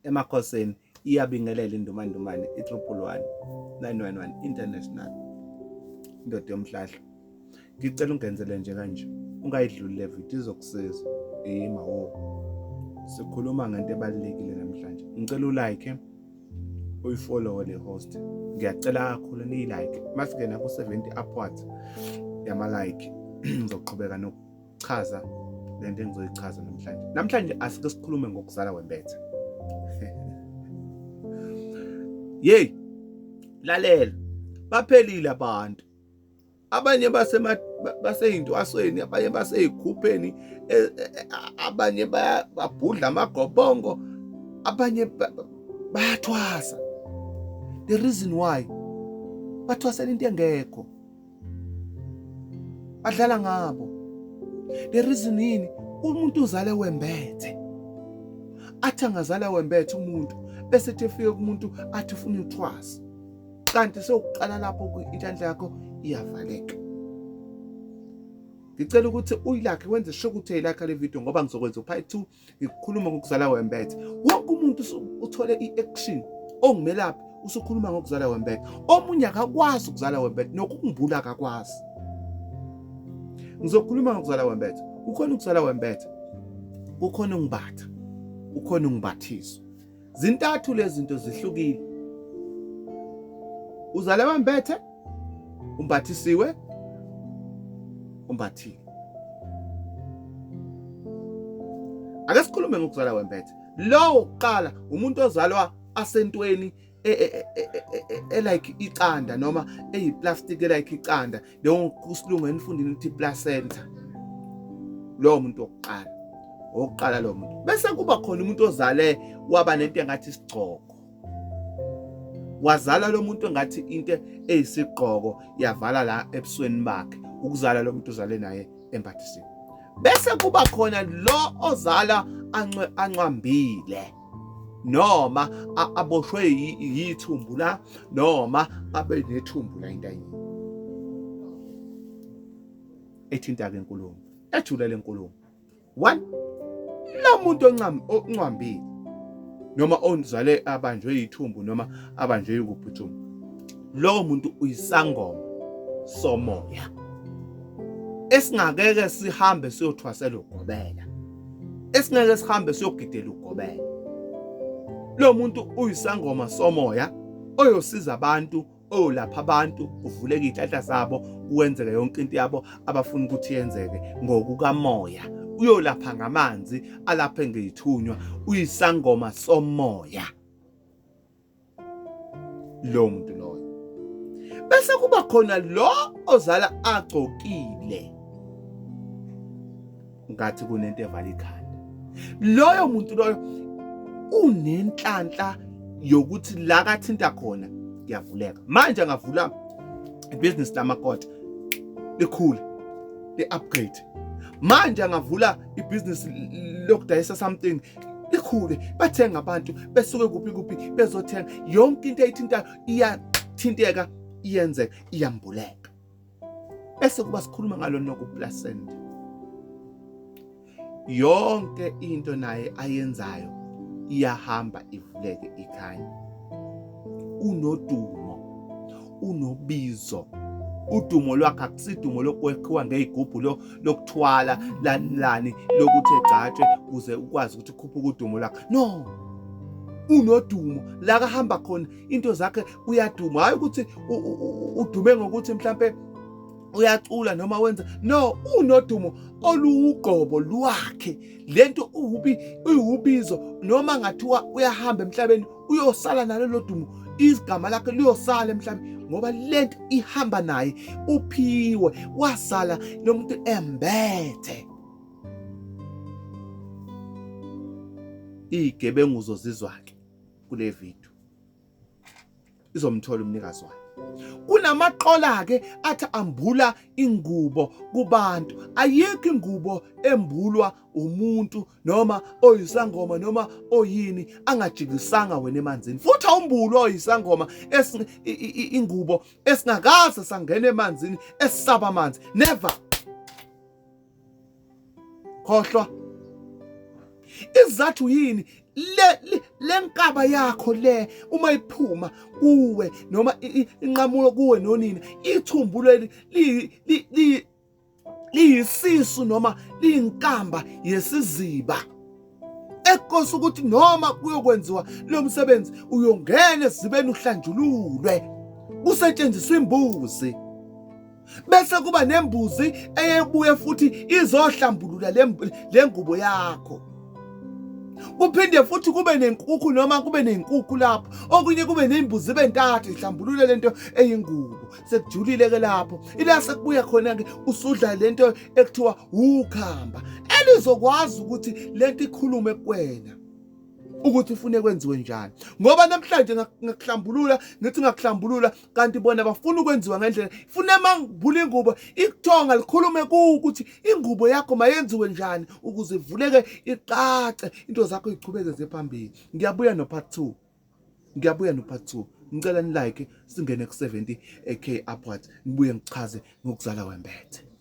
emakhosini iyabingelela indumandumane i-111 911 international indoda yomhlahla. Ngicela ungenzele nje kanje, ungayidluli le video izokusiza. Mawo sikhuluma ngento ebalekile namhlanje. Ngicela ulike, uyifollow le host. Ngiyacela kakhulu ni-like. Masingena ku 70 upwards yama like ngizoqhubeka nokuchaza lento engizoyichaza namhlanje. Namhlanje asike sikhulume ngokuzala Webhethe. Yey, lalela. Baphelile abantu. Abanye baseyintwasweni, abanye baseyikhupheni, abanye babhudla amagobongo, abanye bayathwasa. The reason why bathwasela into engekho, badlala ngabo. The reason yini umuntu uzale Webhethe, athi angazala Webhethe umuntu bese efike kumuntu athi ufuna uthwasa, kanti sokuqala lapho inhlanhla yakho iyavaleka. Ngicela ukuthi uyilike, wenze sure ukuthi uyilike le video ngoba ngizokwenza part 2 ngikhuluma ngokuzala Webhethe. Wonke umuntu uthole i-action ongumelaphi usukhuluma ngokuzala Webhethe. Omunye akakwazi ukuzala Webhethe, nokumbula akakwazi. Ngizokhuluma ngokuzala Webhethe. Ukhona ukuzala Webhethe, ukhona ungibatha, ukhona ungibathisa. Zintathu lezi zinto zihlukile. Uzala Webhethe, umbathisiwe, umbathile. Ake sikhulume ngokuzala Webhethe. Lo uqala umuntu ozalwa asentweni like iqanda noma eyiplastic like iqanda, leyo kusilungu enifundini ukuthi placenta. Lo muntu oqala lo muntu. Bese kuba khona umuntu ozale waba nento engathi isigqoko. Wazala lo muntu ngathi into eyisigqoko yavala la ebusweni bakhe. Ukuzala lo muntu uzale naye embathisiwe. Bese kuba khona lo ozala anqwambile, noma aboshwe yithumbu la, noma abe nethumbu la into ayini. Ethinta ke inkulumo, ethule lenkulumo. 1, lo muntu onqwambile noma onzale abanjwe yithumbu noma abanjwe yikuphuthuma, lo muntu uyisangoma somoya esingakeke sihambe siyothwasela ugobela, esingeke sihambe siyogidela ugobela. Lo muntu uyisangoma somoya oyosiza abantu, oyolapha abantu, uvuleke izihlahla zabo, uwenzeke yonke into yabo abafuna ukuthi yenzeke ngokukamoya. Uyolapha ngamanzi, alaphe ngezithunywa, uyisangoma somoya lo muntu loyo. Bese kuba khona lo ozala agcokile, ngathi kunento evala ikhanda. Loyo muntu loyo unenhlanhla yokuthi la kathinta khona kuyavuleka. Manje angavula ibusiness lamakoti likhulu, li-upgrade. Manje angavula ibusiness lokudayisa something likhulu, bathenga abantu besuke kuphi bezothenga. Yonke into eyithintayo iyathinteka, iyenzeka, iyambuleka. Bese kuba sikhuluma ngalo nokuplasenta. Yonke into naye ayenzayo iyahamba ivuleke ikhanya. Unodumo, unobizo. Udumo lwakhe akusidumo lokwekhiwa ngezigubhu lokuthwala lani lokuthi egcatshwe ukuze ukwazi ukuthi ukhuphuke udumo lwakhe. No, unodumo la kahamba khona into zakhe uyaduma, hayi ukuthi udume ngokuthi mhlambe uyacula noma wenza. No, unodumo oluwuqobo lwakhe. Lento uyibizo noma ngathiwa uyahamba emhlabeni uyosala nalelo dumo, igama lakhe liyosala emhlabeni ngoba lento ihamba naye. Uphiwe wasala lo muntu embethe. Igebengu zozizwakhe kule video izomthola umnikazi wayo. Kunamaqola ke athi ambula ingubo kubantu. Ayikho ingubo embulwa umuntu noma oyisangoma noma oyini angajikisanga wena emanzini. Futhi awumbulwa oyisangoma ingubo esingakaze sangena emanzini esisaba amanzi. Never. Khohlwa. Izathu yini lenkaba yakho le uma iphuma kuwe noma inqamulo kuwe nonina ithumbu liyisisu noma liyinkamba yesiziba ekose ukuthi noma kuyokwenziwa lo msebenzi uyongena esizibeni uhlanjululwe kusetshenziswa imbuzi bese kuba nembuzi eyebuye futhi izohlambulula le ngubo yakho kuphinde futhi kube nenkukhu noma kube nenkukhu lapho okunye kube nembuzi bentathu ihlambulule lento eyingubo sekujulile ke lapho ila sekubuya khona ke usudla lento ekuthiwa ukhamba elizokwazi ukuthi lento ikhulume kuwena ukuthi ufune kwenziwe njani ngoba namhlanje ngakuhlambulula ngithi ngakuhlambulula kanti bona bafuna ukwenziwa ngendlela funa mangibula ingubo ikuthonga likhulume ukuthi ingubo yakho mayenziwe njani ukuze ivuleke icace into zakho ichubeke zephambili. Ngiyabuya no part 2 ngicela ni like singene ku 70k upwards ngibuye ngichaze ngokuzala Webhethe.